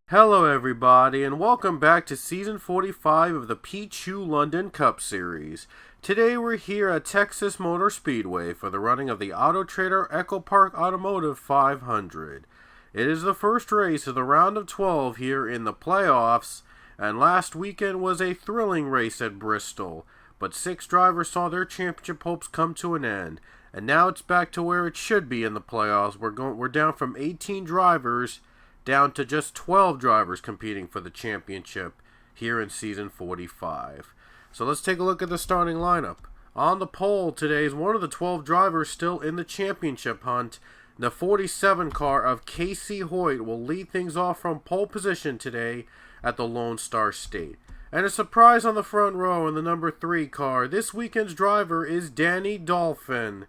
Hello everybody, and welcome back to Season 45 of the Pichu London Cup Series. Today we're here at Texas Motor Speedway for the running of the Auto Trader Echo Park Automotive 500. It is the first race of the round of 12 here in the playoffs, and last weekend was a thrilling race at Bristol, but 6 drivers saw their championship hopes come to an end, and now it's back to where it should be in the playoffs. We're down from 18 drivers down to just 12 drivers competing for the championship here in Season 45. So let's take a look at the starting lineup. On the pole today is one of the 12 drivers still in the championship hunt. The 47 car of Casey Hoyt will lead things off from pole position today at the Lone Star State. And a surprise on the front row in the number 3 car. This weekend's driver is Danny Dolphin.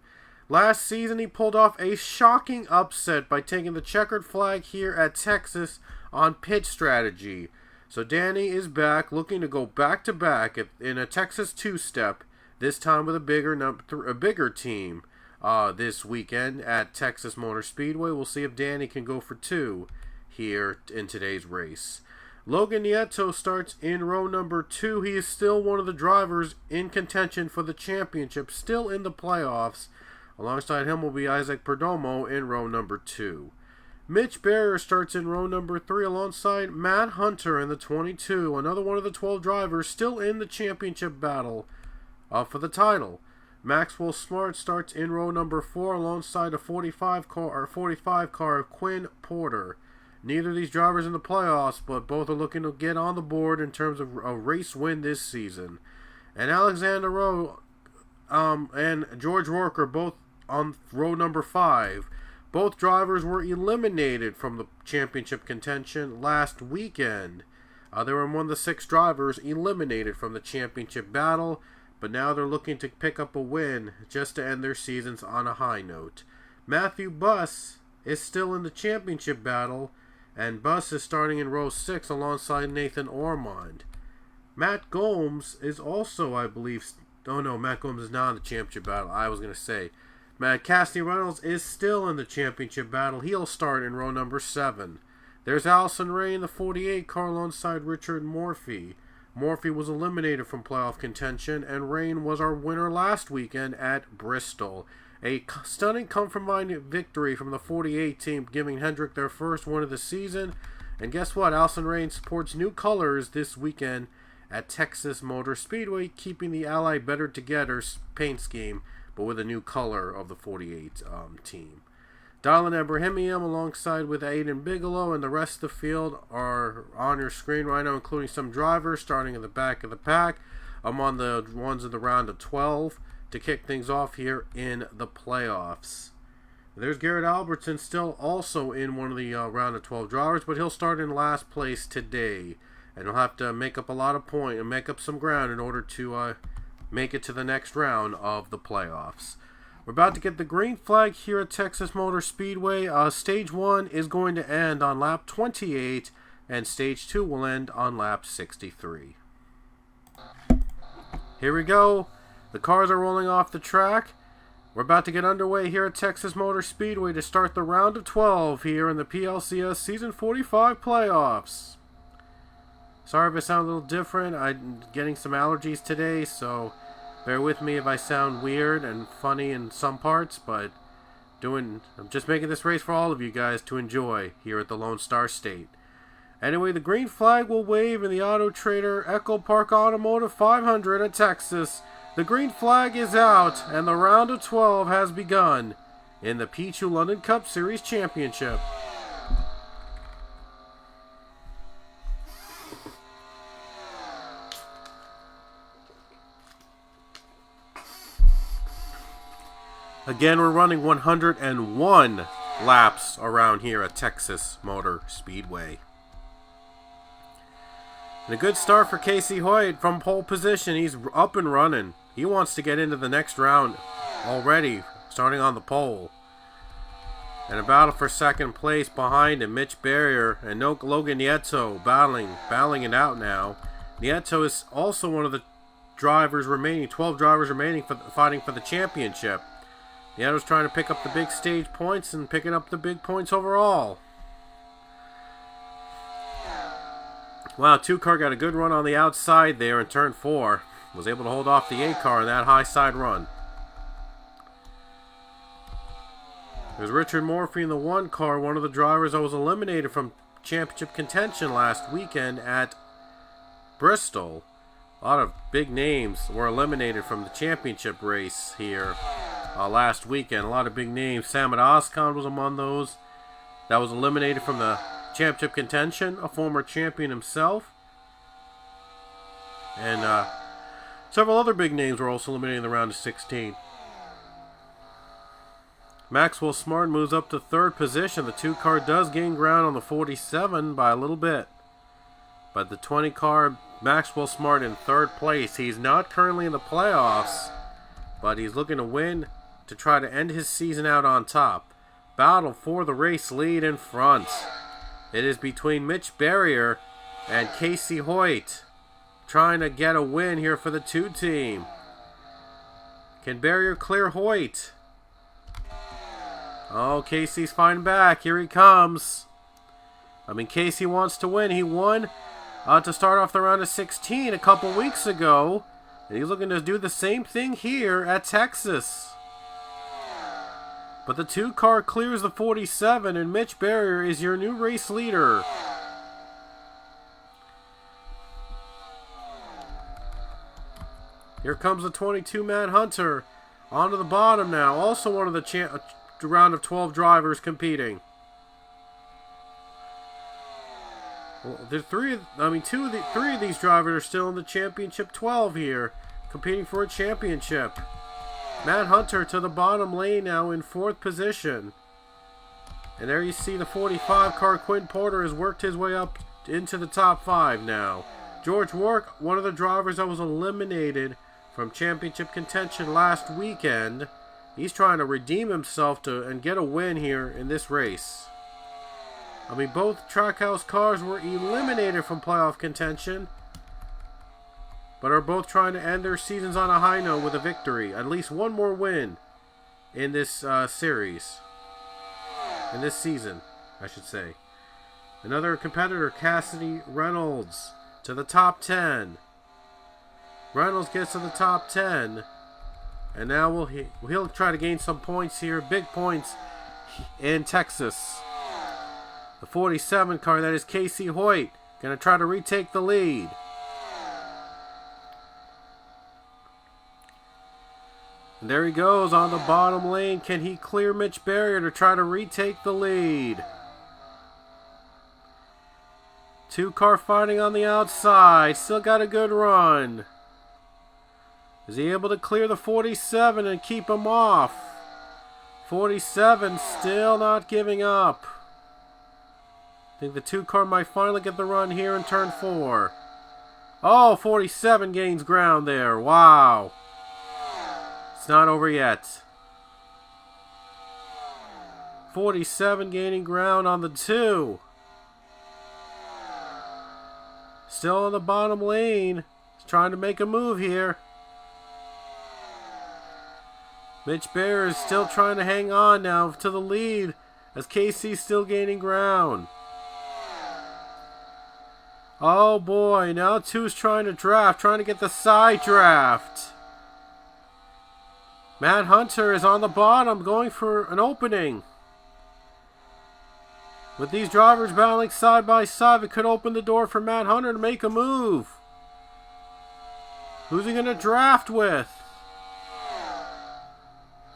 Last season, he pulled off a shocking upset by taking the checkered flag here at Texas on pit strategy. So Danny is back, looking to go back-to-back in a Texas two-step, this time with a bigger team this weekend at Texas Motor Speedway. We'll see if Danny can go for 2 here in today's race. Logan Nieto starts in row number 2. He is still one of the drivers in contention for the championship, still in the playoffs. Alongside him will be Isaac Perdomo in row number 2. Mitch Barrier starts in row number 3 alongside Matt Hunter in the 22, another one of the 12 drivers still in the championship battle for the title. Maxwell Smart starts in row number 4 alongside a 45 car of Quinn Porter. Neither of these drivers in the playoffs, but both are looking to get on the board in terms of a race win this season. And Alexander Rowe and George Rourke are both on row number 5. Both drivers were eliminated from the championship contention last weekend. They were one of the 6 drivers eliminated from the championship battle, but now they're looking to pick up a win just to end their seasons on a high note. Matthew Buss is still in the championship battle, and Buss is starting in row 6 alongside Nathan Ormond. Matt Gomes is also, I believe, Matt Gomes is not in the championship battle. I was going to say, Matt Cassidy Reynolds is still in the championship battle. He'll start in row number 7. There's Allison Ray in the 48 car alongside Richard Morphy. Morphy was eliminated from playoff contention, and Rain was our winner last weekend at Bristol. A stunning come-from-behind victory from the 48 team, giving Hendrick their first win of the season. And guess what? Allison Rain supports new colors this weekend at Texas Motor Speedway, keeping the Ally Better Together paint scheme, but with a new color of the 48 team. Dylan Abrahamian alongside with Aiden Bigelow, and the rest of the field are on your screen right now, including some drivers starting in the back of the pack. I'm on the ones in the round of 12 to kick things off here in the playoffs. There's Garrett Albertson still also in one of the round of 12 drivers, but he'll start in last place today. And he'll have to make up a lot of points and make up some ground in order to make it to the next round of the playoffs. We're about to get the green flag here at Texas Motor Speedway. Stage 1 is going to end on lap 28, and Stage 2 will end on lap 63. Here we go. The cars are rolling off the track. We're about to get underway here at Texas Motor Speedway to start the round of 12 here in the PLCS Season 45 playoffs. Sorry if I sound a little different. I'm getting some allergies today, so bear with me if I sound weird and funny in some parts, but I'm just making this race for all of you guys to enjoy here at the Lone Star State. Anyway, the green flag will wave in the Auto Trader Echo Park Automotive 500 at Texas. The green flag is out, and the round of 12 has begun in the Pichu London Cup Series Championship. Again, we're running 101 laps around here at Texas Motor Speedway. And a good start for Casey Hoyt from pole position. He's up and running. He wants to get into the next round already, starting on the pole. And a battle for second place behind him, Mitch Barrier and Logan Nieto battling it out now. Nieto is also one of the drivers remaining, 12 drivers remaining fighting for the championship. Nieto's trying to pick up the big stage points and picking up the big points overall. Wow, 2-car got a good run on the outside there in turn 4. Was able to hold off the 8-car in that high side run. There's Richard Morphy in the 1-car, one of the drivers that was eliminated from championship contention last weekend at Bristol. A lot of big names were eliminated from the championship race here last weekend. A lot of big names. Samad Oskan was among those that was eliminated from the championship contention, a former champion himself. And several other big names were also eliminated in the round of 16. Maxwell Smart moves up to 3rd position. The 2-car does gain ground on the 47 by a little bit. But the 20-car, Maxwell Smart in 3rd place. He's not currently in the playoffs, but he's looking to win to try to end his season out on top. Battle for the race lead in front. It is between Mitch Barrier and Casey Hoyt, trying to get a win here for the 2 team. Can Barrier clear Hoyt? Oh, Casey's fighting back. Here he comes. I mean, Casey wants to win. He won to start off the round of 16 a couple weeks ago. And he's looking to do the same thing here at Texas. But the 2-car clears the 47, and Mitch Barrier is your new race leader. Here comes the 22 Matt Hunter onto the bottom now. Also one of the round of 12 drivers competing. Well, three of these drivers are still in the championship 12 here, competing for a championship. Matt Hunter to the bottom lane now in 4th position. And there you see the 45 car Quinn Porter has worked his way up into the top 5 now. George Warwick, one of the drivers that was eliminated from championship contention last weekend. He's trying to redeem himself and get a win here in this race. I mean, both Trackhouse cars were eliminated from playoff contention, but are both trying to end their seasons on a high note with a victory. At least one more win in this series. In this season, I should say. Another competitor, Cassidy Reynolds, to the top 10. Reynolds gets to the top 10. And now he'll try to gain some points here. Big points in Texas. The 47 car, that is Casey Hoyt, going to try to retake the lead. And there he goes on the bottom lane. Can he clear Mitch Barrier to try to retake the lead? 2-car fighting on the outside. Still got a good run. Is he able to clear the 47 and keep him off? 47 still not giving up. I think the 2-car might finally get the run here in turn 4. Oh, 47 gains ground there. Wow. It's not over yet. 47 gaining ground on the 2. Still on the bottom lane. He's trying to make a move here. Mitch Barrier is still trying to hang on now to the lead as Casey's still gaining ground. Oh boy, now 2's trying to draft, trying to get the side draft. Matt Hunter is on the bottom, going for an opening. With these drivers battling side by side, it could open the door for Matt Hunter to make a move. Who's he going to draft with?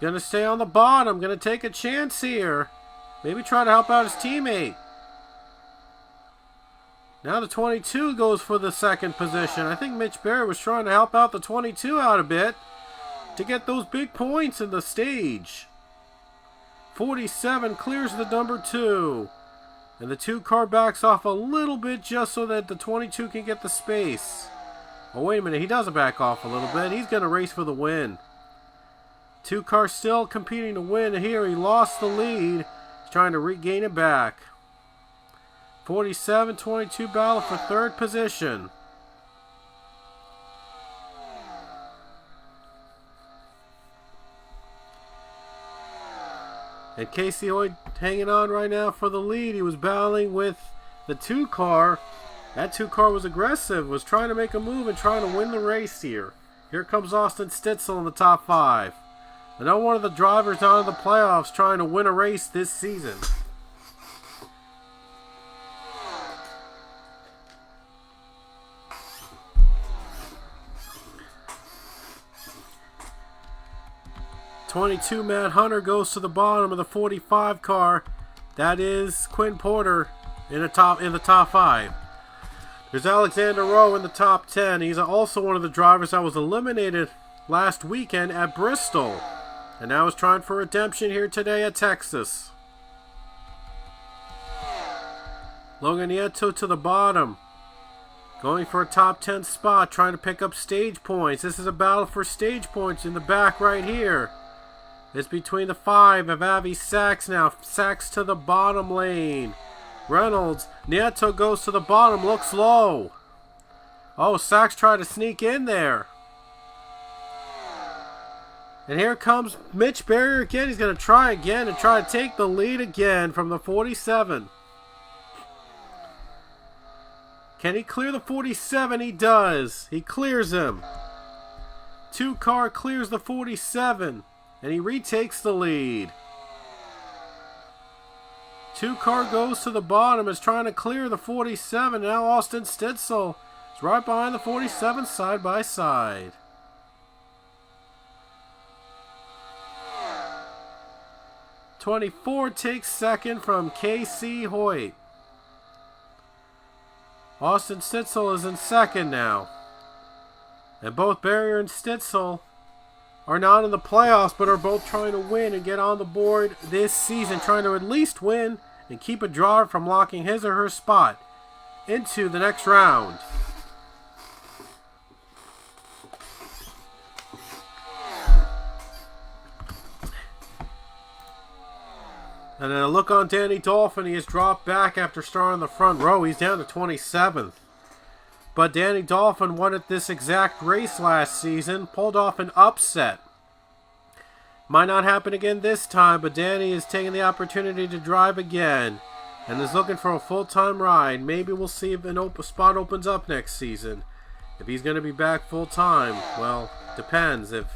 Going to stay on the bottom, going to take a chance here. Maybe try to help out his teammate. Now the 22 goes for the second position. I think Mitch Barrier was trying to help out the 22 out a bit. to get those big points in the stage. 47 clears the number 2. And the 2 car backs off a little bit just so that the 22 can get the space. Oh, wait a minute. He doesn't back off a little bit. He's going to race for the win. 2 cars still competing to win here. He lost the lead. He's trying to regain it back. 47-22 battle for 3rd position. And Casey Hoyt hanging on right now for the lead. He was battling with the 2 car. That 2 car was aggressive, was trying to make a move and trying to win the race here. Here comes Austin Stitzel in the top 5. Another one of the drivers out of the playoffs trying to win a race this season. '22 Matt Hunter goes to the bottom of the 45 car. That is Quinn Porter in the top 5. There's Alexander Rowe in the top 10. He's also one of the drivers that was eliminated last weekend at Bristol. And now is trying for redemption here today at Texas. Logan Nieto to the bottom. Going for a top 10 spot, trying to pick up stage points. This is a battle for stage points in the back right here. It's between the 5 of Avi Sachs now. Sachs to the bottom lane. Reynolds. Nieto goes to the bottom. Looks low. Oh, Sachs tried to sneak in there. And here comes Mitch Barrier again. He's going to try again and try to take the lead again from the 47. Can he clear the 47? He does. He clears him. 2 car clears the 47. And he retakes the lead. 2 car goes to the bottom. Is trying to clear the 47. Now Austin Stitzel is right behind the 47 side by side. 24 takes second from Casey Hoyt. Austin Stitzel is in second now. And both Barrier and Stitzel are not in the playoffs, but are both trying to win and get on the board this season, trying to at least win and keep a driver from locking his or her spot into the next round. And then a look on Danny Dolphin. He has dropped back after starting the front row. He's down to 27th. But Danny Dolphin won at this exact race last season, pulled off an upset. Might not happen again this time, but Danny is taking the opportunity to drive again and is looking for a full-time ride. Maybe we'll see if a spot opens up next season. If he's going to be back full-time, well, depends if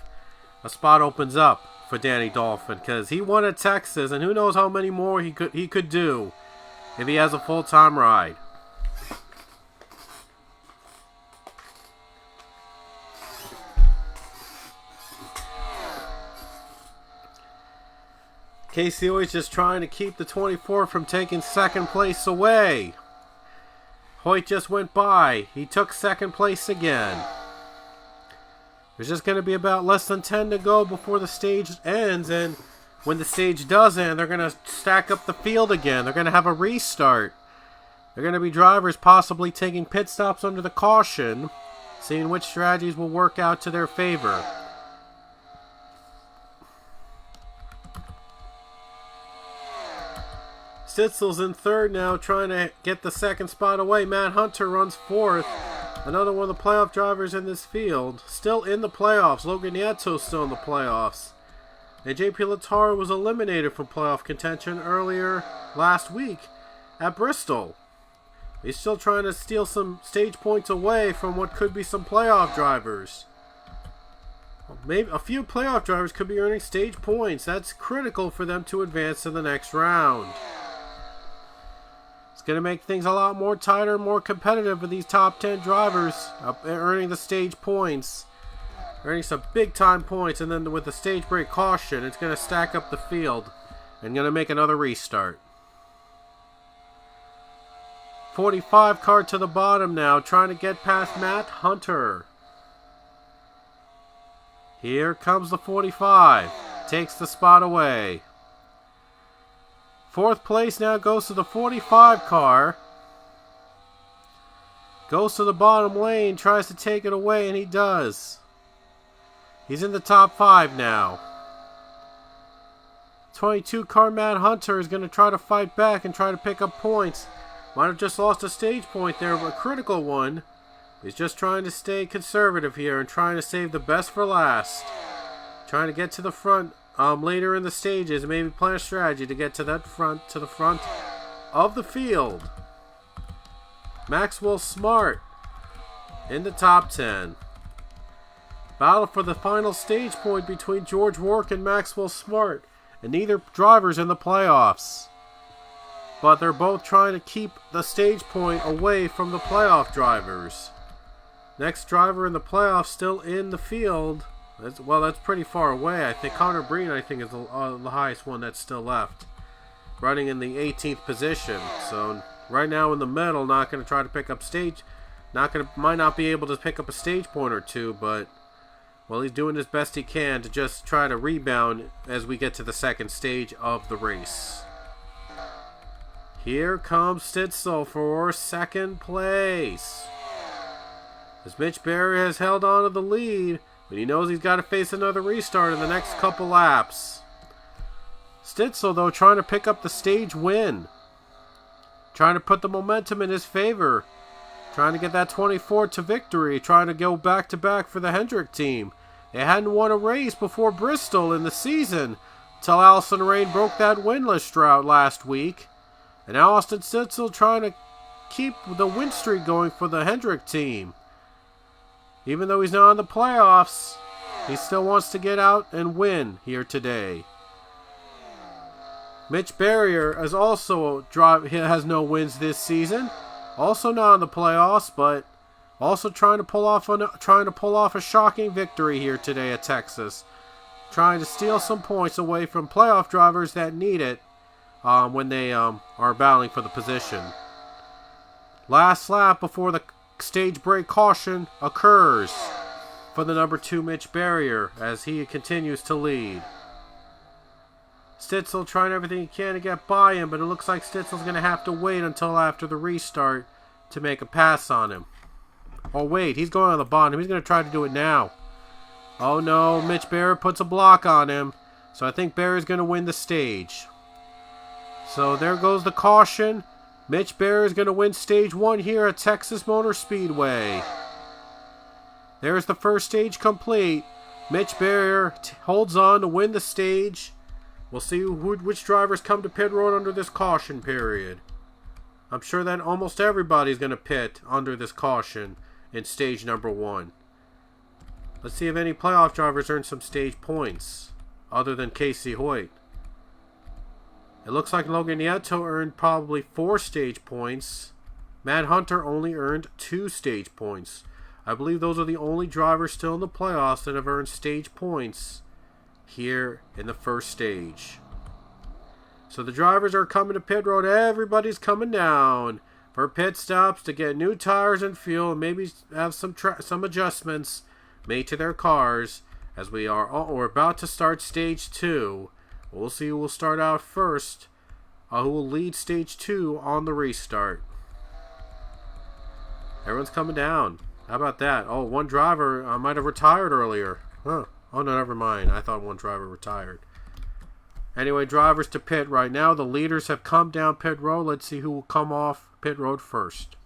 a spot opens up for Danny Dolphin, because he won at Texas, and who knows how many more he could do if he has a full-time ride. Casey Hoyt's just trying to keep the 24 from taking second place away. Hoyt just went by. He took second place again. There's just going to be about less than 10 to go before the stage ends, and when the stage does end, they're going to stack up the field again. They're going to have a restart. They're going to be drivers possibly taking pit stops under the caution, seeing which strategies will work out to their favor. Stitzel's in third now, trying to get the second spot away. Matt Hunter runs fourth. Another one of the playoff drivers in this field. Still in the playoffs. Logan Nieto's still in the playoffs. And JP Latara was eliminated from playoff contention earlier last week at Bristol. He's still trying to steal some stage points away from what could be some playoff drivers. Maybe a few playoff drivers could be earning stage points. That's critical for them to advance to the next round. It's going to make things a lot more tighter and more competitive with these top 10 drivers earning the stage points. Earning some big time points, and then with the stage break caution, it's going to stack up the field and going to make another restart. 45 car to the bottom now, trying to get past Matt Hunter. Here comes the 45. Takes the spot away. Fourth place now goes to the 45 car. Goes to the bottom lane, tries to take it away, and he does. He's in the top 5 now. 22 car Mad Hunter is going to try to fight back and try to pick up points. Might have just lost a stage point there, but a critical one. He's just trying to stay conservative here and trying to save the best for last. Trying to get to the front later in the stages and maybe plan a strategy to get to the front of the field. Maxwell Smart in the top 10. Battle for the final stage point between George Rourke and Maxwell Smart. And neither driver's in the playoffs. But they're both trying to keep the stage point away from the playoff drivers. Next driver in the playoffs still in the field. That's pretty far away. I think Connor Breen, is the highest one that's still left. Running in the 18th position. So right now in the middle, not going to try to pick up stage. Might not be able to pick up a stage point or two, but well, he's doing his best he can to just try to rebound as we get to the second stage of the race. Here comes Stitzel for second place. As Mitch Berry has held on to the lead, but he knows he's got to face another restart in the next couple laps. Stitzel, though, trying to pick up the stage win. Trying to put the momentum in his favor. Trying to get that 24 to victory. Trying to go back-to-back for the Hendrick team. They hadn't won a race before Bristol in the season until Allison Rain broke that winless drought last week. And now Austin Stitzel trying to keep the win streak going for the Hendrick team. Even though he's not in the playoffs, he still wants to get out and win here today. Mitch Barrier is also has no wins this season. Also not in the playoffs, but also trying to pull off a shocking victory here today at Texas. Trying to steal some points away from playoff drivers that need it when they are battling for the position. Last lap before the stage break caution occurs for the number 2 Mitch Barrier as he continues to lead. Stitzel trying everything he can to get by him, but it looks like Stitzel's going to have to wait until after the restart to make a pass on him. Oh wait, he's going on the bottom. He's going to try to do it now. Oh no, Mitch Barrier puts a block on him. So I think Barrier's going to win the stage. So there goes the caution. Mitch Barrier is going to win stage 1 here at Texas Motor Speedway. There's the first stage complete. Mitch Barrier holds on to win the stage. We'll see which drivers come to pit road under this caution period. I'm sure that almost everybody's going to pit under this caution in stage number 1. Let's see if any playoff drivers earn some stage points other than Casey Hoyt. It looks like Logan Nieto earned probably 4 stage points. Mad Hunter only earned 2 stage points. I believe those are the only drivers still in the playoffs that have earned stage points here in the first stage. So the drivers are coming to pit road. Everybody's coming down for pit stops to get new tires and fuel and maybe have some adjustments made to their cars as we're about to start stage 2. We'll see who will start out first, who will lead stage 2 on the restart. Everyone's coming down. How about that? Oh, one driver might have retired earlier. Huh. Oh, no, never mind. I thought one driver retired. Anyway, drivers to pit right now. The leaders have come down pit road. Let's see who will come off pit road first.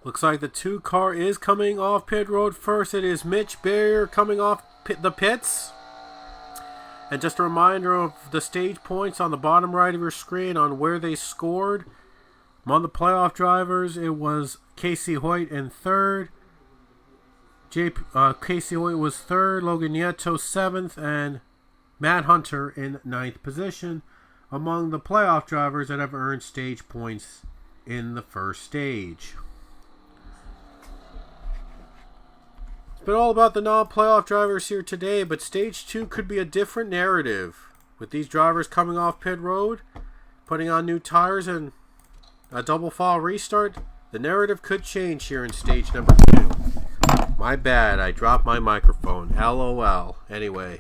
Looks like the 2 car is coming off pit road first. It is Mitch Barrier coming off the pits. And just a reminder of the stage points on the bottom right of your screen on where they scored. Among the playoff drivers, it was Casey Hoyt in 3rd. Casey Hoyt was 3rd. Logan Nieto 7th. And Matt Hunter in 9th position. Among the playoff drivers that have earned stage points in the first stage. It's been all about the non-playoff drivers here today, but Stage 2 could be a different narrative. With these drivers coming off pit road, putting on new tires, and a double file restart, the narrative could change here in Stage number 2. My bad, I dropped my microphone. LOL. Anyway.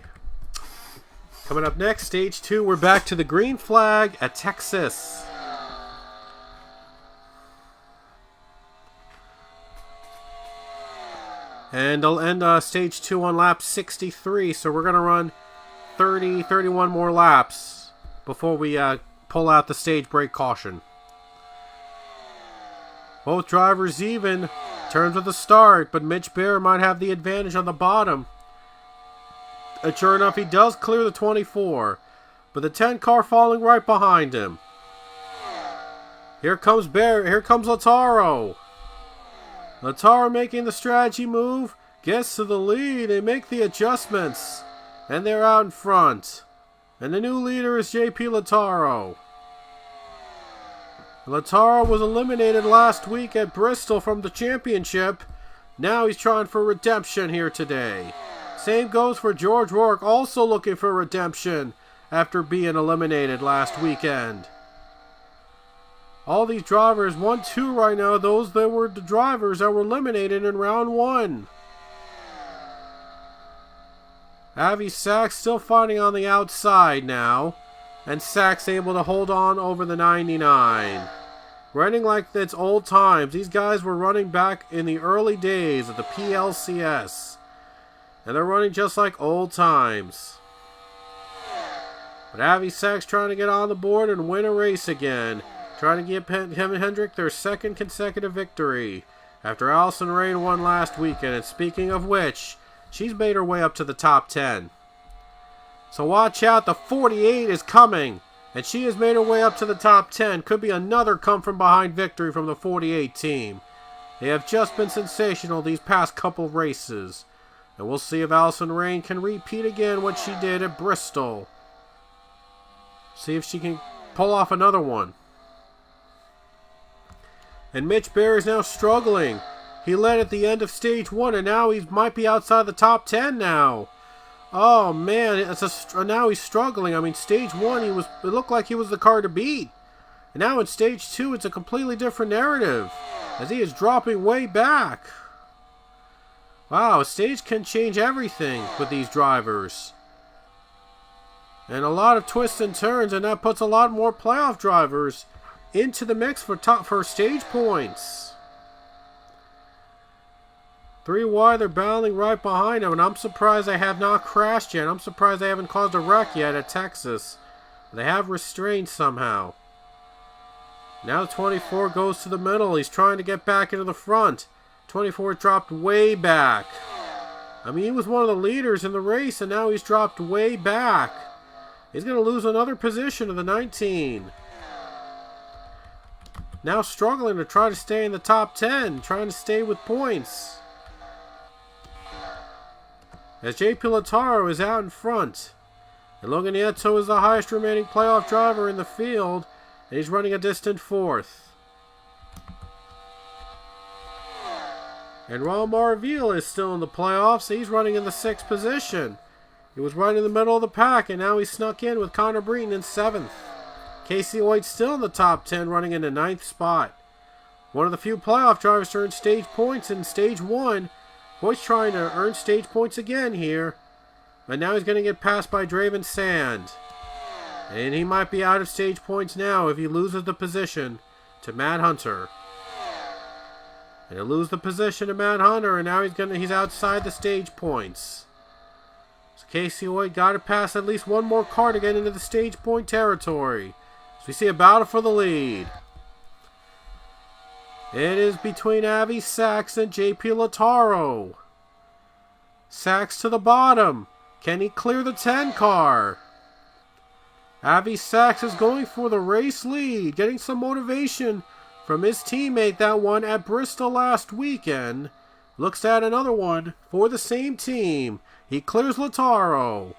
Coming up next, Stage 2, we're back to the green flag at Texas. And they'll end Stage 2 on lap 63, so we're going to run 31 more laps before we pull out the stage brake caution. Both drivers even. Turns with the start, but Mitch Bear might have the advantage on the bottom. And sure enough, he does clear the 24, but the 10 car falling right behind him. Here comes Bear. Here comes Lautaro. Lautaro making the strategy move, gets to the lead, they make the adjustments, and they're out in front. And the new leader is JP Lautaro. Lautaro was eliminated last week at Bristol from the championship. Now he's trying for redemption here today. Same goes for George Rourke, also looking for redemption after being eliminated last weekend. All these drivers, 1-2 right now, those that were the drivers that were eliminated in round 1. Avi Sachs still fighting on the outside now. And Sachs able to hold on over the 99. Running like it's old times. These guys were running back in the early days of the PLCS. And they're running just like old times. But Avi Sachs trying to get on the board and win a race again. Trying to give him and Hendrick their second consecutive victory after Allison Rain won last weekend. And speaking of which, she's made her way up to the top 10. So watch out, the 48 is coming. And she has made her way up to the top 10. Could be another come-from-behind victory from the 48 team. They have just been sensational these past couple races. And we'll see if Allison Rain can repeat again what she did at Bristol. See if she can pull off another one. And Mitch Bear is now struggling. He led at the end of Stage 1, and now he might be outside the top 10 now. Oh, man, now he's struggling. I mean, Stage 1, it looked like he was the car to beat. And now in Stage 2, it's a completely different narrative, as he is dropping way back. Wow, a stage can change everything with these drivers. And a lot of twists and turns, and that puts a lot more playoff drivers into the mix for stage points. 3 wide, they're battling right behind him, and I'm surprised they have not crashed yet. I'm surprised they haven't caused a wreck yet at Texas. They have restrained somehow. Now 24 goes to the middle. He's trying to get back into the front. 24 dropped way back. I mean, he was one of the leaders in the race, and now he's dropped way back. He's going to lose another position to the 19. Now struggling to try to stay in the top 10, trying to stay with points. As JP Lautaro is out in front. And Logan Nieto is the highest remaining playoff driver in the field, and he's running a distant 4th. And Ron Marville is still in the playoffs. He's running in the 6th position. He was right in the middle of the pack, and now he's snuck in with Connor Breton in 7th. Casey White still in the top 10, running in the 9th spot. One of the few playoff drivers to earn stage points in Stage 1. White's trying to earn stage points again here. But now he's going to get passed by Draven Sand. And he might be out of stage points now if he loses the position to Matt Hunter. And he'll lose the position to Matt Hunter, and now he's outside the stage points. So Casey White got to pass at least one more car to get into the stage point territory. So we see a battle for the lead. It is between Avi Sachs and JP Lautaro. Sachs to the bottom. Can he clear the 10 car? Avi Sachs is going for the race lead, getting some motivation from his teammate that won at Bristol last weekend. Looks at another one for the same team. He clears Lautaro.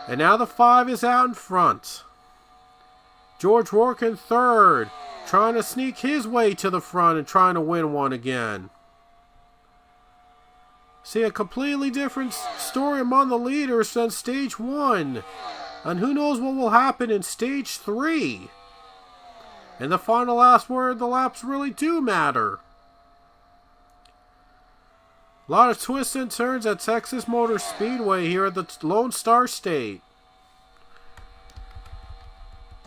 And now the 5 is out in front. George Rourke in 3rd, trying to sneak his way to the front and trying to win one again. See, a completely different story among the leaders than stage 1. And who knows what will happen in stage 3. And the final last where the laps really do matter. A lot of twists and turns at Texas Motor Speedway here at the Lone Star State.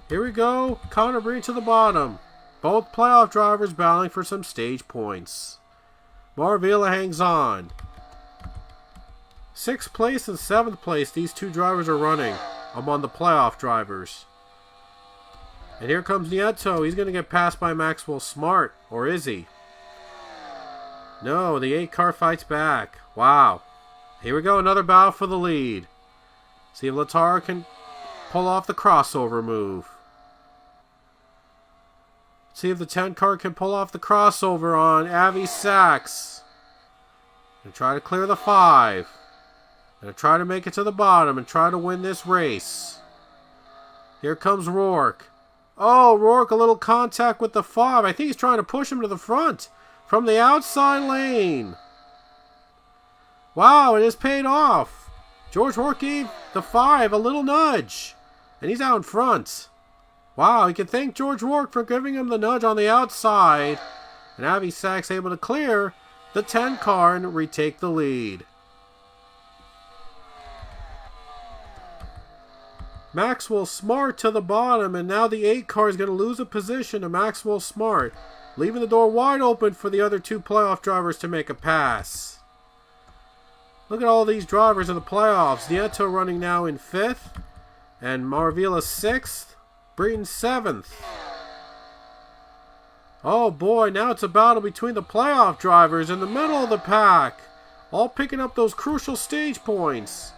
Here we go. Connor Breen to the bottom. Both playoff drivers battling for some stage points. Marvilla hangs on. 6th place and 7th place these two drivers are running among the playoff drivers. And here comes Nieto. He's going to get passed by Maxwell Smart. Or is he? No, the 8 car fights back. Wow. Here we go, another battle for the lead. See if Lautaro can pull off the crossover move. See if the 10 car can pull off the crossover on Avi Sachs. And try to clear the 5. And try to make it to the bottom and try to win this race. Here comes Rourke. Oh, Rourke, a little contact with the 5. I think he's trying to push him to the front. From the outside lane. Wow, it has paid off. George Rourke gave the 5 a little nudge. And he's out in front. Wow, you can thank George Rourke for giving him the nudge on the outside. And Avi Sachs able to clear the 10 car and retake the lead. Maxwell Smart to the bottom, and now the 8 car is going to lose a position to Maxwell Smart, leaving the door wide open for the other 2 playoff drivers to make a pass. Look at all these drivers in the playoffs. Nieto running now in 5th, and Marvilla 6th, Breton 7th. Oh boy, now it's a battle between the playoff drivers in the middle of the pack, all picking up those crucial stage points.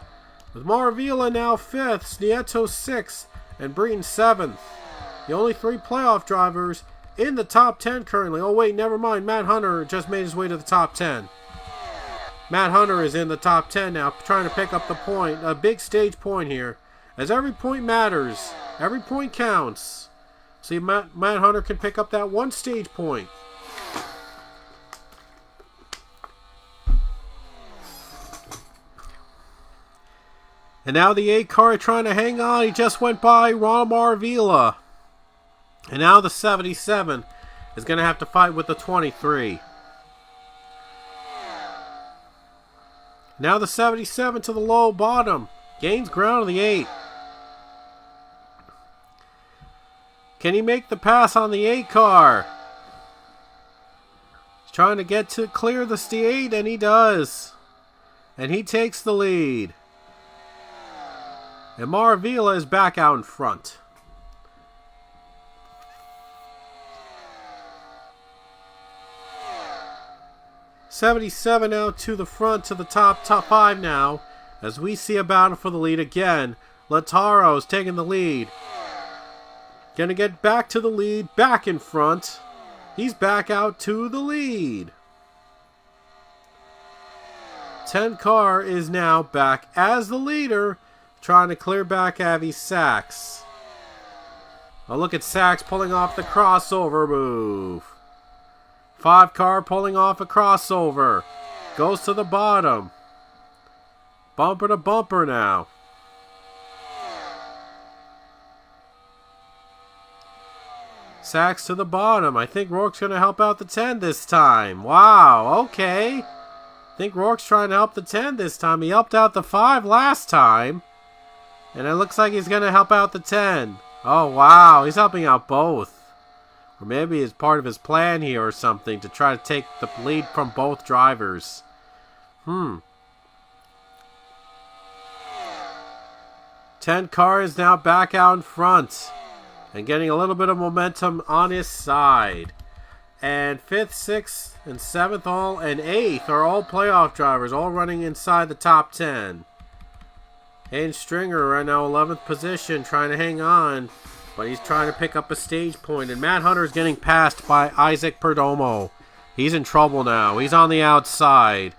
With Marvilla now 5th, Nieto 6th, and Breton 7th. The only 3 playoff drivers in the top 10 currently. Oh wait, never mind. Matt Hunter just made his way to the top 10. Matt Hunter is in the top 10 now, trying to pick up the point. A big stage point here. As every point matters. Every point counts. See, Matt Hunter can pick up that 1 stage point. And now the 8 car trying to hang on. He just went by Ron Marvilla. And now the 77 is going to have to fight with the 23. Now the 77 to the low bottom. Gains ground on the 8. Can he make the pass on the 8 car? He's trying to get to clear the 8, and he does. And he takes the lead. And Marvilla is back out in front. '77 out to the front, to the top 5 now. As we see a battle for the lead again. Lautaro's taking the lead. Gonna get back to the lead, back in front. He's back out to the lead. 10 car is now back as the leader, trying to clear back Avi Sachs. Oh, look at Sachs pulling off the crossover move. 5 car pulling off a crossover. Goes to the bottom. Bumper to bumper now. Sachs to the bottom. I think Rourke's going to help out the 10 this time. Wow, okay. I think Rourke's trying to help the 10 this time. He helped out the 5 last time. And it looks like he's going to help out the 10. Oh, wow. He's helping out both. Or maybe it's part of his plan here or something to try to take the lead from both drivers. 10 car is now back out in front. And getting a little bit of momentum on his side. And 5th, 6th, and 7th all, and 8th are all playoff drivers, all running inside the top 10. Hayden Stringer right now 11th position, trying to hang on. But he's trying to pick up a stage point. And Matt Hunter is getting passed by Isaac Perdomo. He's in trouble now. He's on the outside.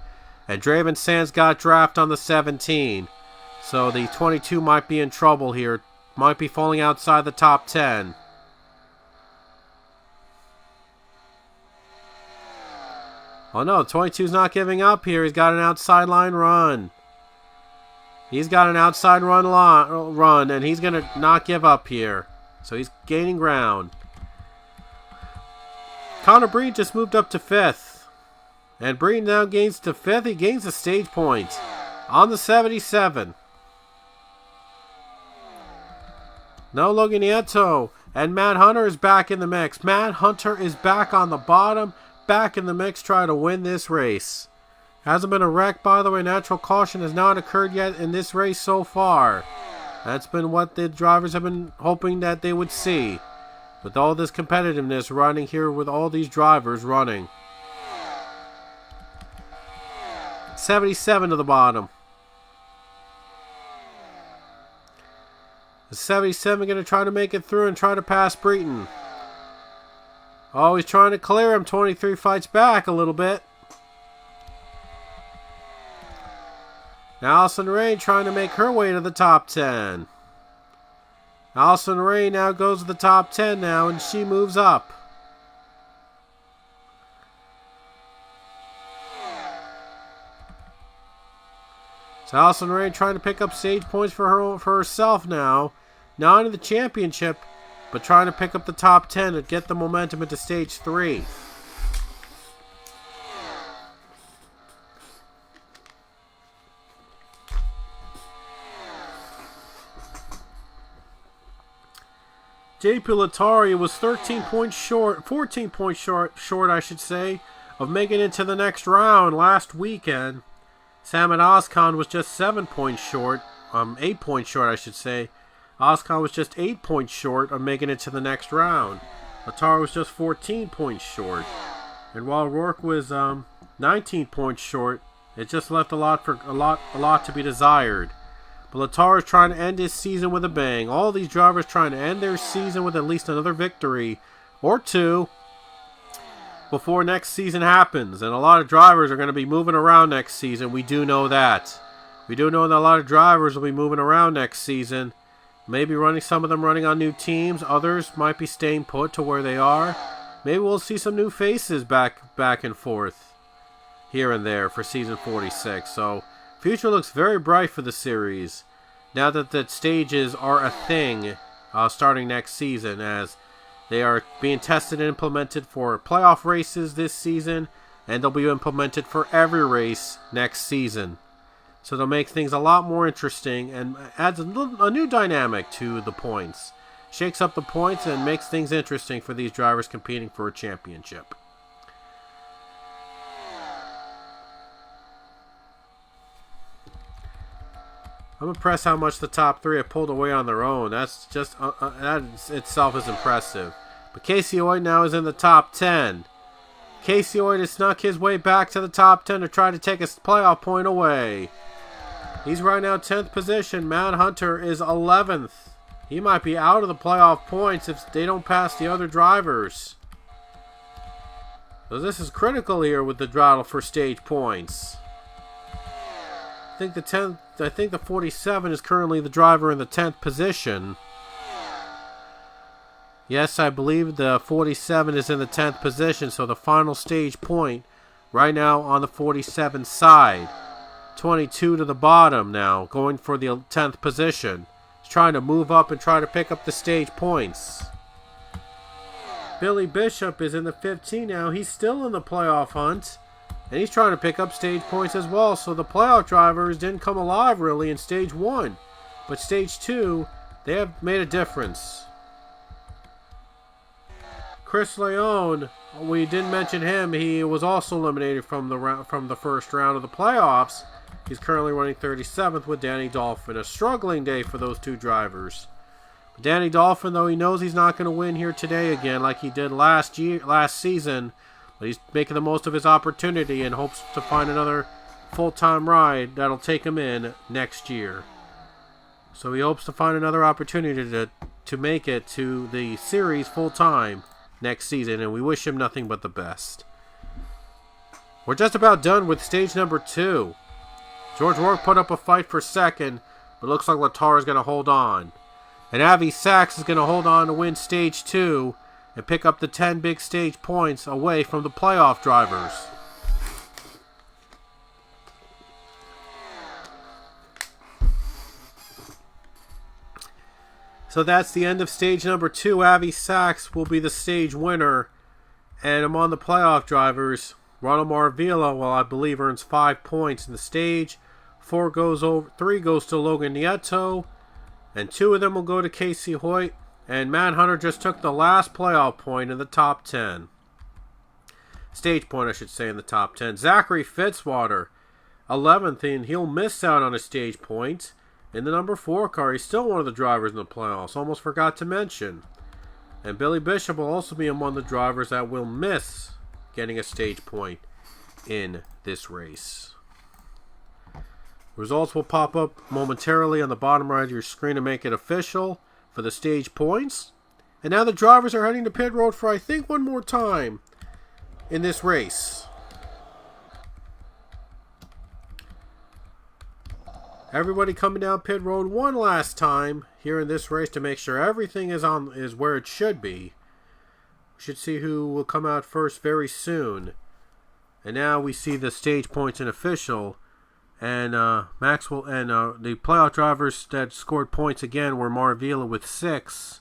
And Draven Sands got draft on the 17. So the 22 might be in trouble here. Might be falling outside the top 10. Oh no, 22's not giving up here. He's got an outside line run. He's got an outside run, and he's going to not give up here. So he's gaining ground. Connor Breen just moved up to 5th. And Breen now gains to 5th. He gains a stage point on the 77. No Logan Nieto. And Matt Hunter is back in the mix. Matt Hunter is back on the bottom. Back in the mix trying to win this race. Hasn't been a wreck, by the way. Natural caution has not occurred yet in this race so far. That's been what the drivers have been hoping that they would see. With all this competitiveness running here with all these drivers running. 77 to the bottom. The 77 going to try to make it through and try to pass Breton. Oh, he's trying to clear him. 23 fights back a little bit. Now Allison Ray trying to make her way to the top 10. Allison Ray now goes to the top 10 now, and she moves up. So Allison Ray trying to pick up stage points for herself now. Not into the championship, but trying to pick up the top 10 and get the momentum into stage 3. JP Latari was 14 points short, I should say, of making it to the next round last weekend. Sam and Oscon was just 7 points short, 8 points short, I should say. Oscon was just 8 points short of making it to the next round. Latari was just 14 points short. And while Rourke was 19 points short, it just left a lot to be desired. But Latari is trying to end his season with a bang. All these drivers trying to end their season with at least another victory or two before next season happens. And a lot of drivers are going to be moving around next season. We do know that. We do know that a lot of drivers will be moving around next season. Maybe some of them running on new teams. Others might be staying put to where they are. Maybe we'll see some new faces back and forth here and there for season 46. So future looks very bright for the series now that the stages are a thing starting next season, as they are being tested and implemented for playoff races this season, and they'll be implemented for every race next season. So they'll make things a lot more interesting and adds a new dynamic to the points. Shakes up the points and makes things interesting for these drivers competing for a championship. I'm impressed how much the top 3 have pulled away on their own. That's just, that itself is impressive. But Casey Oyd now is in the top 10. Casey Oyd has snuck his way back to the top 10 to try to take a playoff point away. He's right now 10th position. Matt Hunter is 11th. He might be out of the playoff points if they don't pass the other drivers. So this is critical here with the battle for stage points. I think the 47 is currently the driver in the 10th position. Yes, I believe the 47 is in the 10th position, so the final stage point right now on the 47 side. 22 to the bottom now, going for the 10th position. He's trying to move up and try to pick up the stage points. Billy Bishop is in the 15 now. He's still in the playoff hunt, and he's trying to pick up stage points as well. So the playoff drivers didn't come alive really in stage 1, but stage 2, they have made a difference. Chris Leone, we didn't mention him. He was also eliminated from the first round of the playoffs. He's currently running 37th with Danny Dolphin. A struggling day for those two drivers. But Danny Dolphin, though, he knows he's not going to win here today again like he did last season. But he's making the most of his opportunity and hopes to find another full-time ride that'll take him in next year. So he hopes to find another opportunity to make it to the series full-time next season, and we wish him nothing but the best. We're just about done with stage number 2. George Rourke put up a fight for second, but looks like Latari is going to hold on. And Avi Sachs is going to hold on to win stage 2 and pick up the 10 big stage points away from the playoff drivers. So that's the end of stage number 2. Avi Sachs will be the stage winner. And among the playoff drivers, Ronald Marvila, well, I believe, earns 5 points in the stage. 3 goes to Logan Nieto, and 2 of them will go to Casey Hoyt. And Matt Hunter just took the last playoff point in the top 10. Stage point, I should say, in the top 10. Zachary Fitzwater, 11th, and he'll miss out on a stage point. In the number 4 car, he's still one of the drivers in the playoffs. Almost forgot to mention. And Billy Bishop will also be among the drivers that will miss getting a stage point in this race. Results will pop up momentarily on the bottom right of your screen to make it official for the stage points. And now the drivers are heading to pit road for, I think, one more time in this race. Everybody coming down pit road one last time here in this race to make sure everything is where it should be. We should see who will come out first very soon. And now we see the stage points in official. And Maxwell and the playoff drivers that scored points again were Marvila with 6,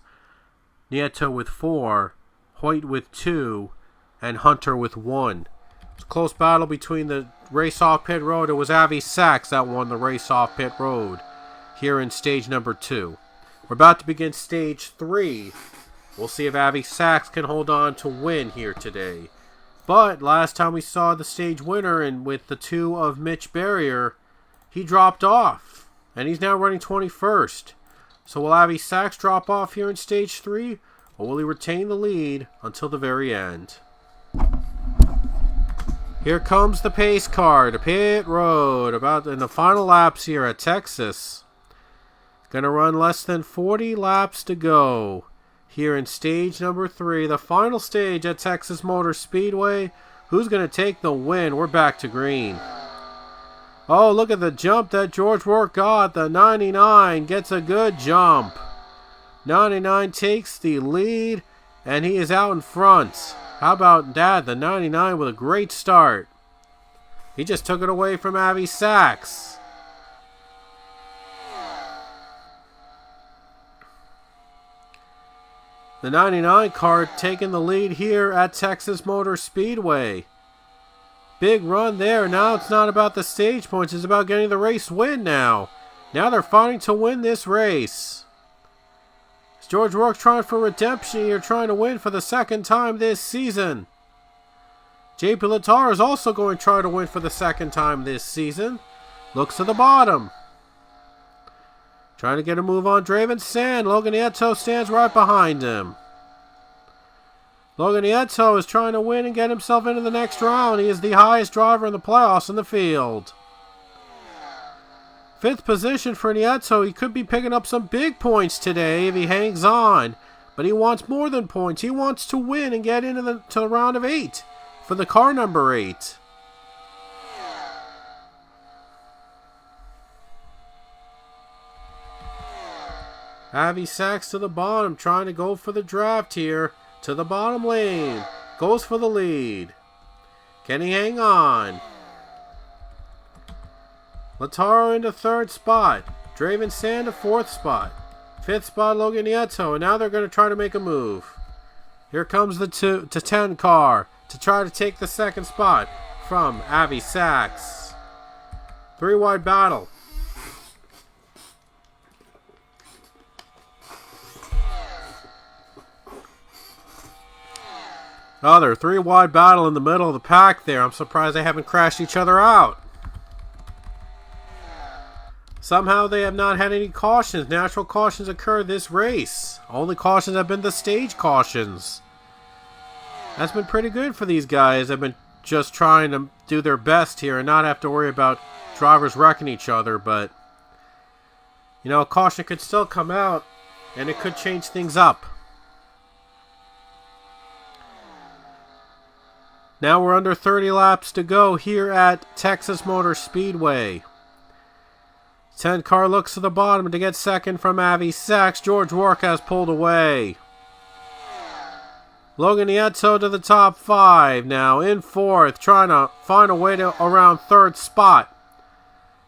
Nieto with 4, Hoyt with 2, and Hunter with 1. It's a close battle between the race off pit road. It was Avi Sachs that won the race off pit road here in stage number 2. We're about to begin stage 3. We'll see if Avi Sachs can hold on to win here today. But last time we saw the stage winner, and with the 2 of Mitch Barrier, he dropped off. And he's now running 21st. So will Avi Sachs drop off here in stage 3? Or will he retain the lead until the very end? Here comes the pace car to pit road. About in the final laps here at Texas. Going to run less than 40 laps to go. Here in stage number 3, the final stage at Texas Motor Speedway. Who's going to take the win? We're back to green. Oh, look at the jump that George Rourke got. The 99 gets a good jump. 99 takes the lead, and he is out in front. How about that? The 99 with a great start. He just took it away from Avi Sachs. The 99 car taking the lead here at Texas Motor Speedway. Big run there. Now it's not about the stage points. It's about getting the race win now. Now they're fighting to win this race. Is George Rourke trying for redemption here, trying to win for the second time this season? JP Latar is also going to try to win for the second time this season. Looks to the bottom. Trying to get a move on Draven Sand. Logan Nieto stands right behind him. Logan Nieto is trying to win and get himself into the next round. He is the highest driver in the playoffs in the field. 5th position for Nieto. He could be picking up some big points today if he hangs on. But he wants more than points. He wants to win and get into the round of 8 for the car number 8. Avi Sachs to the bottom, trying to go for the draft here. To the bottom lane. Goes for the lead. Can he hang on? Lataro into 3rd spot. Draven Sand to 4th spot. 5th spot, Logan Nieto. And now they're going to try to make a move. Here comes the 2 to 10 car to try to take the 2nd spot from Avi Sachs. 3 wide battle. Oh, they're 3 wide battle in the middle of the pack there. I'm surprised they haven't crashed each other out. Somehow they have not had any cautions. Natural cautions occur this race. Only cautions have been the stage cautions. That's been pretty good for these guys. They've been just trying to do their best here and not have to worry about drivers wrecking each other. But, you know, a caution could still come out and it could change things up. Now we're under 30 laps to go here at Texas Motor Speedway. 10 car looks to the bottom to get 2nd from Avi Sachs. George Rourke has pulled away. Logan Nieto to the top 5 now in 4th, trying to find a way to around 3rd spot.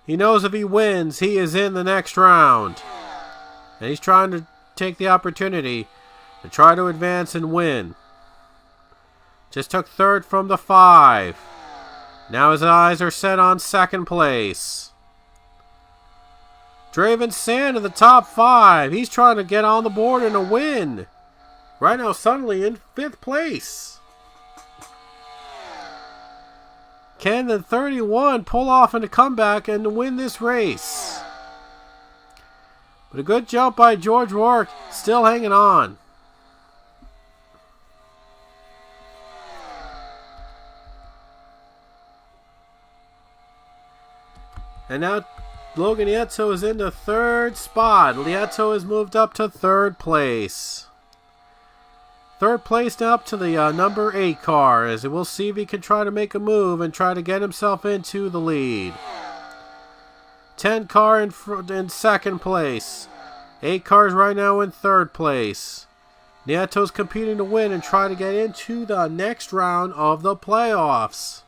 He knows if he wins, he is in the next round. And he's trying to take the opportunity to try to advance and win. Just took third from the 5. Now his eyes are set on second place. Draven Sand in the top 5. He's trying to get on the board and a win. Right now, suddenly in 5th place. Can the 31 pull off and a comeback and win this race? But a good jump by George Rourke, still hanging on. And now Logan Lieto is in the 3rd spot. Lieto has moved up to 3rd place. 3rd place now up to the number 8 car, as we'll see if he can try to make a move and try to get himself into the lead. 10 car in 2nd place. 8 cars right now in 3rd place. Lieto's competing to win and try to get into the next round of the playoffs.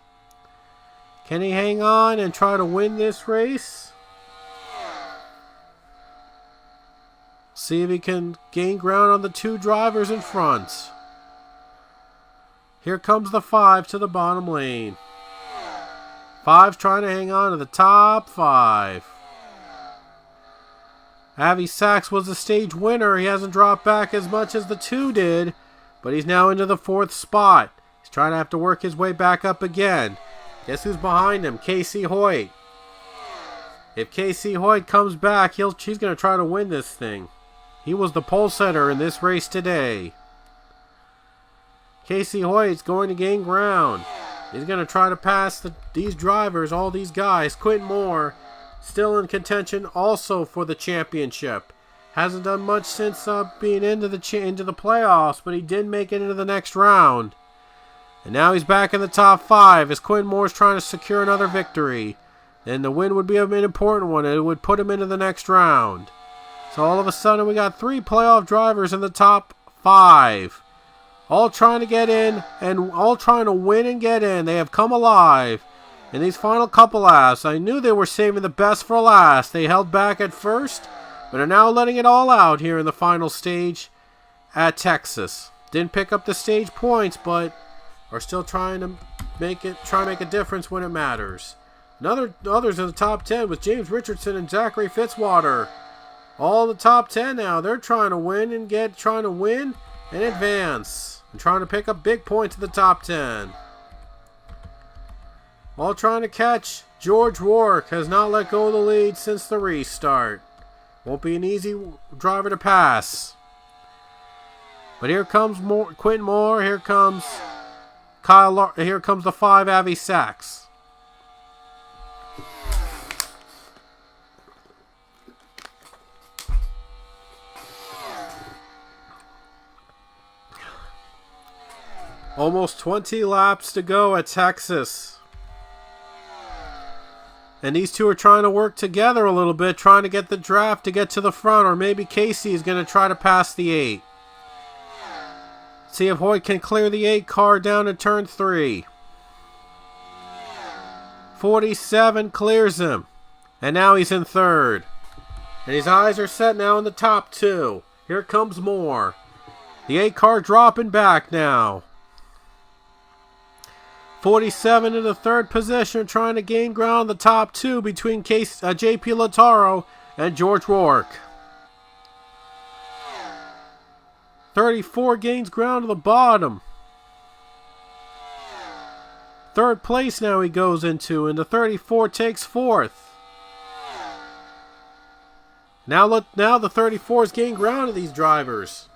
Can he hang on and try to win this race? See if he can gain ground on the 2 drivers in front. Here comes the 5 to the bottom lane. 5's trying to hang on to the top 5. Avi Sachs was the stage winner. He hasn't dropped back as much as the 2 did, but he's now into the 4th spot. He's trying to have to work his way back up again. Guess who's behind him? Casey Hoyt. If Casey Hoyt comes back, she's going to try to win this thing. He was the pole setter in this race today. Casey Hoyt's going to gain ground. He's going to try to pass these drivers, all these guys. Quentin Moore, still in contention also for the championship. Hasn't done much since being into the playoffs, but he did make it into the next round. And now he's back in the top 5 as Quentin Moore's trying to secure another victory. And the win would be an important one. It would put him into the next round. So all of a sudden we got 3 playoff drivers in the top 5. All trying to get in and all trying to win and get in. They have come alive in these final couple laps. I knew they were saving the best for last. They held back at first, but are now letting it all out here in the final stage at Texas. Didn't pick up the stage points, but are still trying to make a difference when it matters. Others in the top 10 with James Richardson and Zachary Fitzwater. All in the top 10 now. They're trying to win and advance. And trying to pick up big points in the top 10. All trying to catch George Rourke. Has not let go of the lead since the restart. Won't be an easy driver to pass. But here comes Quentin Moore. Here comes here comes the 5 Avi Sachs. Almost 20 laps to go at Texas. And these two are trying to work together a little bit, trying to get the draft to get to the front, or maybe Casey is going to try to pass the 8. See if Hoyt can clear the 8 car down to turn 3. 47 clears him. And now he's in 3rd. And his eyes are set now in the top 2. Here comes Moore. The 8 car dropping back now. 47 in the 3rd position, trying to gain ground on the top 2 between J.P. Lautaro and George Rourke. 34 gains ground to the bottom. 3rd place now he goes into, and the 34 takes 4th. Now the 34's gained ground to these drivers.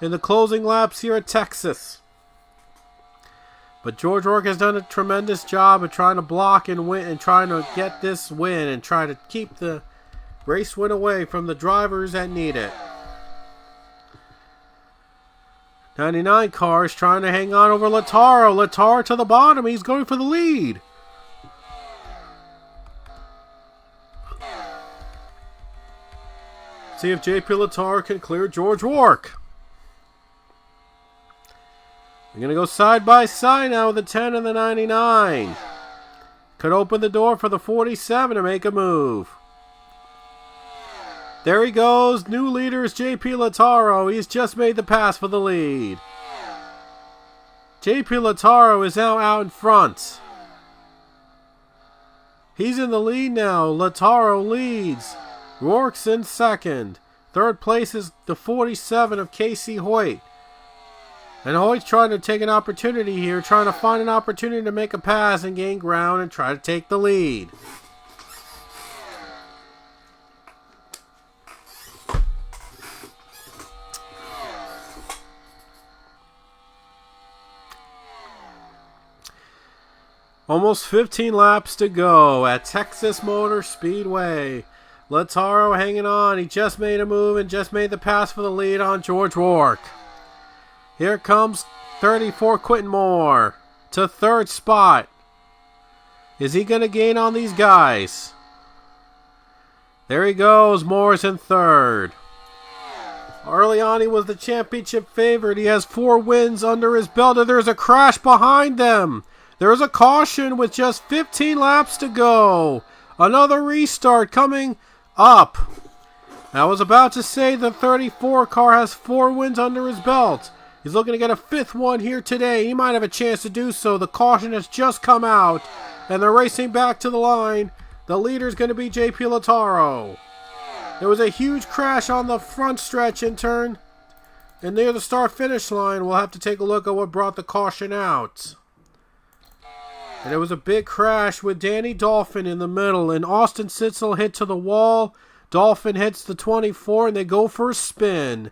In the closing laps here at Texas. But George Rourke has done a tremendous job of trying to block and win and trying to get this win and try to keep the race win away from the drivers that need it. 99 cars trying to hang on over Lautaro. Lautaro to the bottom. He's going for the lead. See if J.P. Lautaro can clear George Rourke. We're going to go side by side now with the 10 and the 99. Could open the door for the 47 to make a move. There he goes. New leader is JP Lataro. He's just made the pass for the lead. JP Lataro is now out in front. He's in the lead now. Lataro leads. Rourke's in second. Third place is the 47 of Casey Hoyt. And Hoyt's trying to take an opportunity here, trying to find an opportunity to make a pass and gain ground and try to take the lead. Almost 15 laps to go at Texas Motor Speedway. Lataro hanging on. He just made a move and just made the pass for the lead on George Rourke. Here comes 34 Quentin Moore to third spot. Is he going to gain on these guys? There he goes. Moore's in third. Early on, he was the championship favorite. He has 4 wins under his belt. And there's a crash behind them. There's a caution with just 15 laps to go. Another restart coming up. I was about to say the 34 car has 4 wins under his belt. He's looking to get a 5th one here today. He might have a chance to do so. The caution has just come out. And they're racing back to the line. The leader is going to be JP Lataro. There was a huge crash on the front stretch in turn. And near the start-finish line, we'll have to take a look at what brought the caution out. And there was a big crash with Danny Dolphin in the middle. And Austin Sitzel hit to the wall. Dolphin hits the 24 and they go for a spin.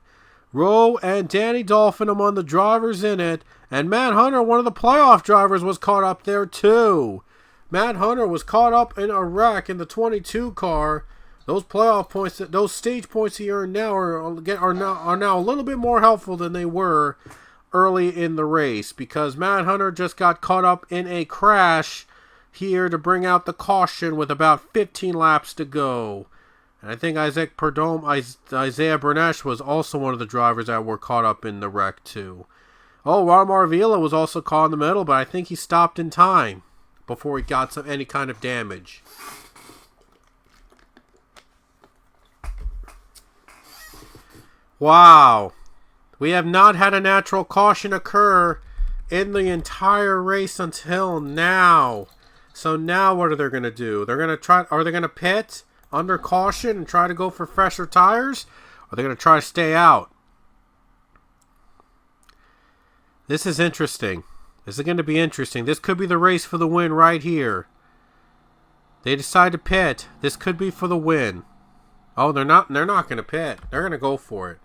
Rowe and Danny Dolphin among the drivers in it. And Matt Hunter, one of the playoff drivers, was caught up there too. Matt Hunter was caught up in a wreck in the 22 car. Those playoff points, those stage points he earned now are now a little bit more helpful than they were early in the race, because Matt Hunter just got caught up in a crash here to bring out the caution with about 15 laps to go. And I think Isaiah Bernesh was also one of the drivers that were caught up in the wreck too. Oh, Ron Marvila was also caught in the middle, but I think he stopped in time before he got any kind of damage. Wow. We have not had a natural caution occur in the entire race until now. So now what are they going to do? Are they going to pit under caution and try to go for fresher tires? Or are they going to try to stay out? This is interesting. This is going to be interesting. This could be the race for the win right here. They decide to pit. This could be for the win. Oh, they're not going to pit. They're going to go for it.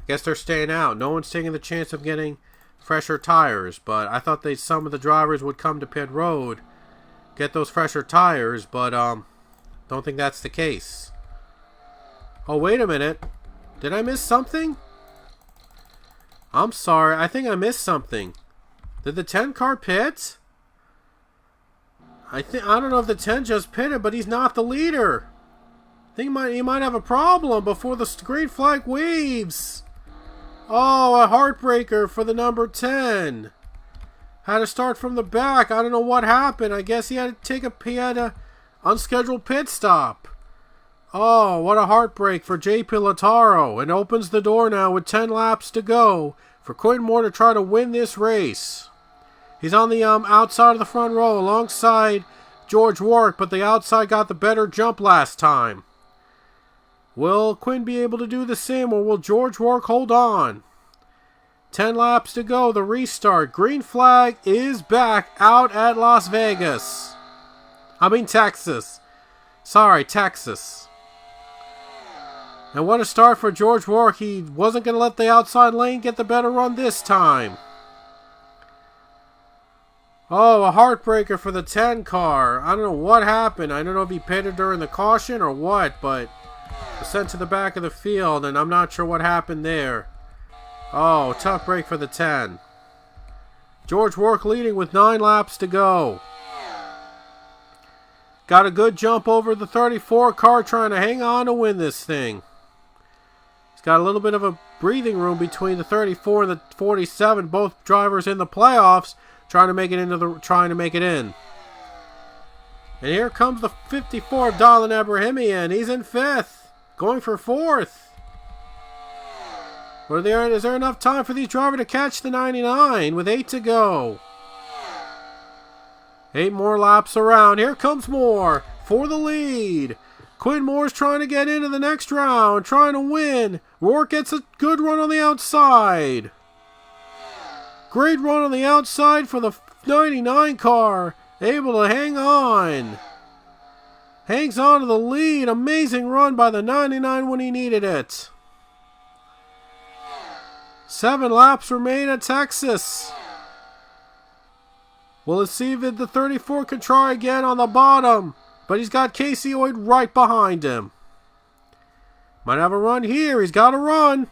I guess they're staying out. No one's taking the chance of getting fresher tires, but I thought some of the drivers would come to pit road, get those fresher tires, but don't think that's the case. Oh, wait a minute. Did I miss something? I'm sorry. I think I missed something. Did the 10 car pit? I don't know if the 10 just pitted, but he's not the leader. I think he might have a problem before the green flag waves. Oh, a heartbreaker for the number 10. Had to start from the back. I don't know what happened. I guess he had a unscheduled pit stop. Oh, what a heartbreak for JP Lataro. It opens the door now with 10 laps to go for Quentin Moore to try to win this race. He's on the outside of the front row alongside George Rourke, but the outside got the better jump last time. Will Quinn be able to do the same, or will George Rourke hold on? 10 laps to go, the restart. Green flag is back out at Las Vegas. Texas. Sorry, Texas. And what a start for George Rourke. He wasn't going to let the outside lane get the better run this time. Oh, a heartbreaker for the 10 car. I don't know what happened. I don't know if he pitted during the caution or what, but was sent to the back of the field, and I'm not sure what happened there. Oh, tough break for the 10. George Rourke leading with 9 laps to go. Got a good jump over the 34 car, trying to hang on to win this thing. He's got a little bit of a breathing room between the 34 and the 47. Both drivers in the playoffs trying to make it in. And here comes the 54 of Darlin Abrahamian. He's in 5th. going for fourth. Is there enough time for these drivers to catch the 99 with 8 to go? 8 more laps around. Here comes Moore for the lead. Quinn Moore's trying to get into the next round, trying to win. Rourke gets a good run on the outside. Great run on the outside for the 99 car. Able to hang on. Hangs on to the lead. Amazing run by the 99 when he needed it. 7 laps remain at Texas. Well, let's see if the 34 can try again on the bottom. But he's got Casey Hoyt right behind him. Might have a run here. He's got to run.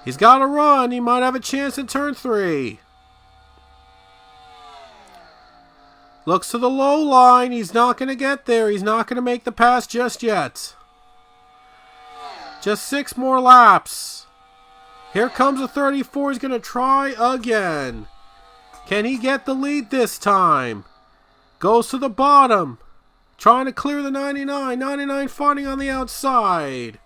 He's got to run. He might have a chance in turn 3. Looks to the low line. He's not going to get there. He's not going to make the pass just yet. Just 6 more laps. Here comes the 34. He's going to try again. Can he get the lead this time? Goes to the bottom. Trying to clear the 99. 99 fighting on the outside.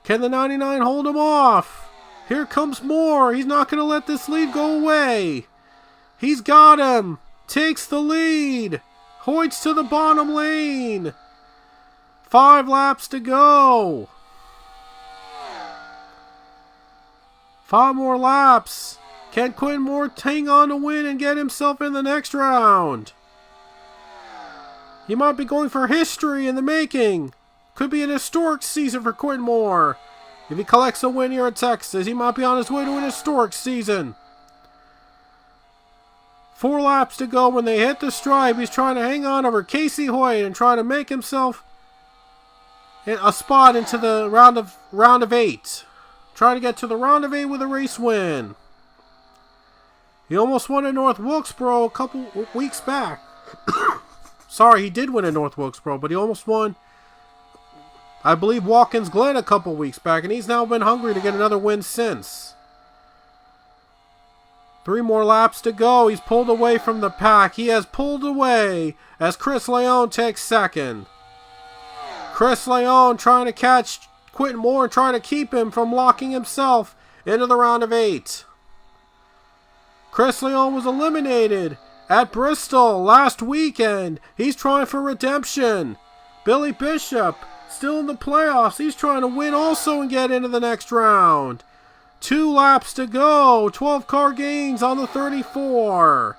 Can the 99 hold him off? Here comes Moore. He's not going to let this lead go away. He's got him. Takes the lead. Hoyt's to the bottom lane. 5 laps to go. 5 more laps. Can Quinn Moore hang on to win and get himself in the next round? He might be going for history in the making. Could be an historic season for Quinn Moore. If he collects a win here at Texas, he might be on his way to an historic season. 4 laps to go when they hit the stripe. He's trying to hang on over Casey Hoyt and trying to make himself a spot into the round of 8. Trying to get to the round of 8 with a race win. He almost won at North Wilkesboro a couple weeks back. Sorry, he did win at North Wilkesboro, but he almost won, I believe, Watkins Glen a couple weeks back, and he's now been hungry to get another win since. 3 more laps to go. He's pulled away from the pack. He has pulled away as Chris Leone takes second. Chris Leone trying to catch Quentin Moore and trying to keep him from locking himself into the round of 8. Chris Leone was eliminated at Bristol last weekend. He's trying for redemption. Billy Bishop still in the playoffs. He's trying to win also and get into the next round. 2 laps to go. 12 car gains on the 34.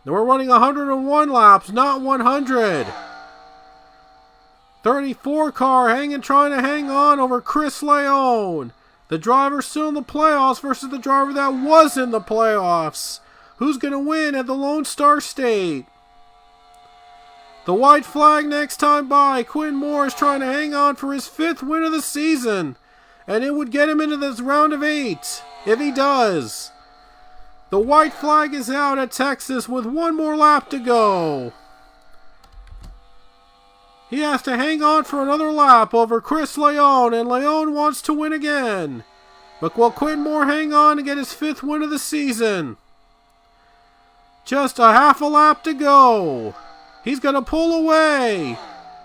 Now we're running 101 laps, not 100. 34 car trying to hang on over Chris Leone. The driver still in the playoffs versus the driver that was in the playoffs. Who's going to win at the Lone Star State? The white flag next time by. Quinn Moore is trying to hang on for his 5th win of the season. And it would get him into this round of 8 if he does. The white flag is out at Texas with 1 more lap to go. He has to hang on for another lap over Chris Leone, and Leone wants to win again. But will Quinn Moore hang on to get his 5th win of the season? Just a half a lap to go. He's going to pull away.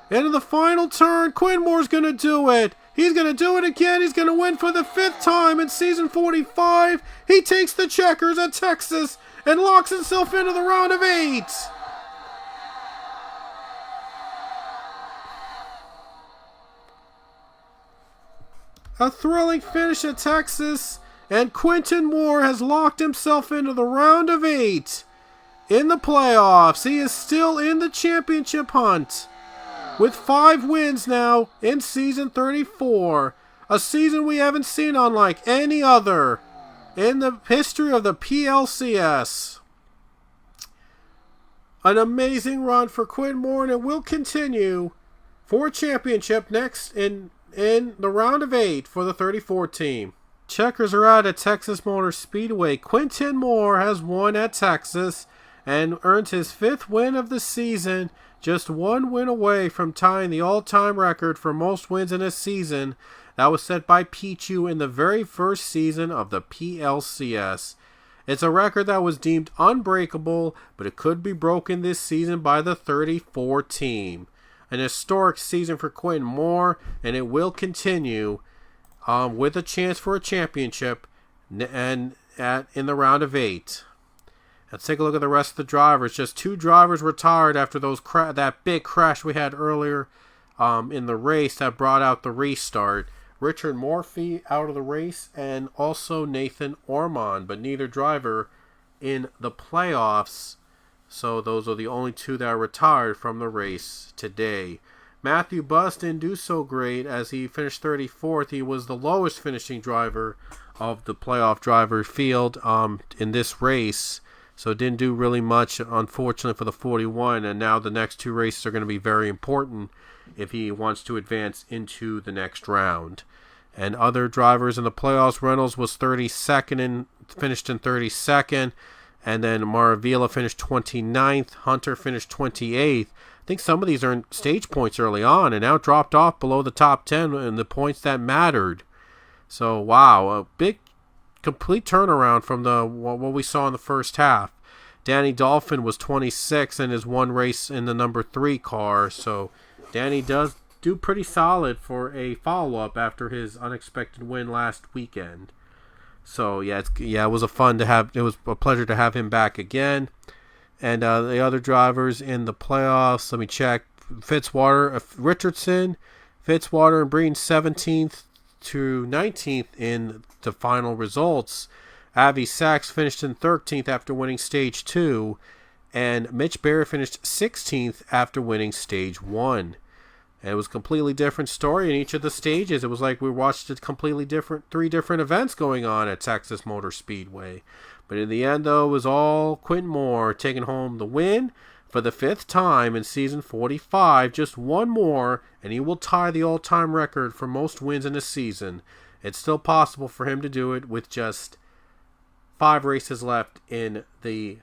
Into the final turn, Quinn Moore's going to do it. He's going to do it again. He's going to win for the 5th time in season 45. He takes the checkers at Texas and locks himself into the round of 8. A thrilling finish at Texas, and Quentin Moore has locked himself into the round of 8 in the playoffs. He is still in the championship hunt with 5 wins now in season 34, a season we haven't seen unlike any other in the history of the PLCS. An amazing run for Quinn Moore, and it will continue for a championship next in the round of 8 for the 34 team. Checkers are out at Texas Motor Speedway. Quentin Moore has won at Texas and earns his 5th win of the season, just 1 win away from tying the all-time record for most wins in a season that was set by Pichu in the very first season of the PLCS. It's a record that was deemed unbreakable, but it could be broken this season by the 34 team. an historic season for Quinn Moore, and it will continue with a chance for a championship and in the round of 8. Let's take a look at the rest of the drivers. Just 2 drivers retired after that big crash we had earlier in the race that brought out the restart. Richard Morphy out of the race, and also Nathan Ormond, but neither driver in the playoffs. So those are the only 2 that are retired from the race today. Matthew Buss didn't do so great as he finished 34th. He was the lowest finishing driver of the playoff driver field in this race. So it didn't do really much, unfortunately, for the 41. And now the next 2 races are going to be very important if he wants to advance into the next round. And other drivers in the playoffs, Reynolds was 32nd and finished in 32nd. And then Maravilla finished 29th. Hunter finished 28th. I think some of these earned stage points early on and now dropped off below the top 10 in the points that mattered. So, wow, a big complete turnaround from what we saw in the first half. Danny Dolphin was 26 in his 1 race in the number 3 car. So Danny does do pretty solid for a follow-up after his unexpected win last weekend. So it was it was a pleasure to have him back again. And the other drivers in the playoffs, let me check. Richardson, Fitzwater, and Breen 17th to 19th in the final results. Avi Sachs finished in 13th after winning Stage 2. And Mitch Berry finished 16th after winning Stage 1. And it was a completely different story in each of the stages. It was like we watched a completely different 3 different events going on at Texas Motor Speedway. But in the end, though, it was all Quinn Moore taking home the win for the 5th time in season 45. Just 1 more, and he will tie the all-time record for most wins in a season. It's still possible for him to do it with just 5 races left in the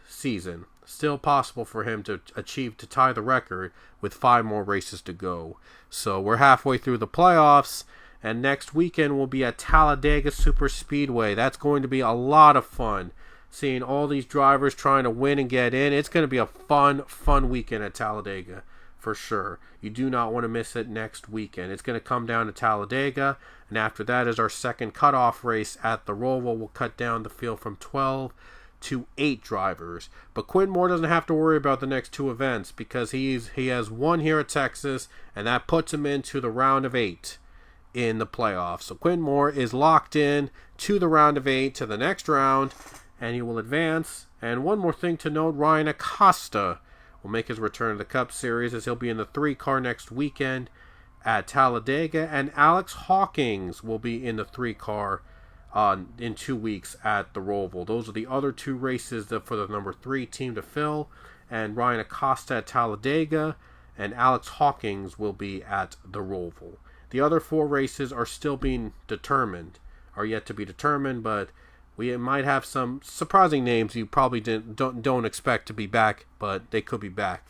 season. Still possible for him to tie the record with 5 more races to go. So we're halfway through the playoffs, and next weekend we'll be at Talladega Superspeedway. That's going to be a lot of fun, seeing all these drivers trying to win and get in. It's going to be a fun weekend at Talladega for sure. You do not want to miss it next weekend. It's going to come down to Talladega, and after that is our second cutoff race at the Roval. We'll cut down the field from 12 to 8 drivers. But Quinn Moore doesn't have to worry about the next 2 events because he has 1 here at Texas, and that puts him into the round of 8 in the playoffs. So Quinn Moore is locked in to the round of 8, to the next round, and he will advance. And one more thing to note, Ryan Acosta will make his return to the Cup Series as he'll be in the 3 car next weekend at Talladega, and Alex Hawkins will be in the 3 car in 2 weeks at the Roval. Those are the other 2 races for the number 3 team to fill, and Ryan Acosta at Talladega, and Alex Hawkins will be at the Roval. The other 4 races are still being determined, are yet to be determined, but we might have some surprising names you probably don't expect to be back, but they could be back.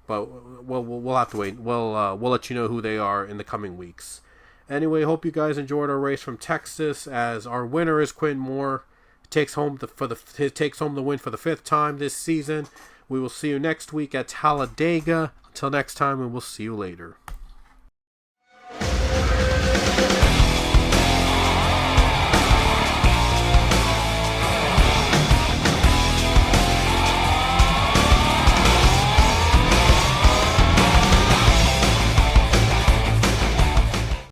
But we'll have to wait. We'll let you know who they are in the coming weeks. Anyway, hope you guys enjoyed our race from Texas, as our winner is Quinn Moore. Takes home the win for the 5th time this season. We will see you next week at Talladega. Until next time, and we'll see you later.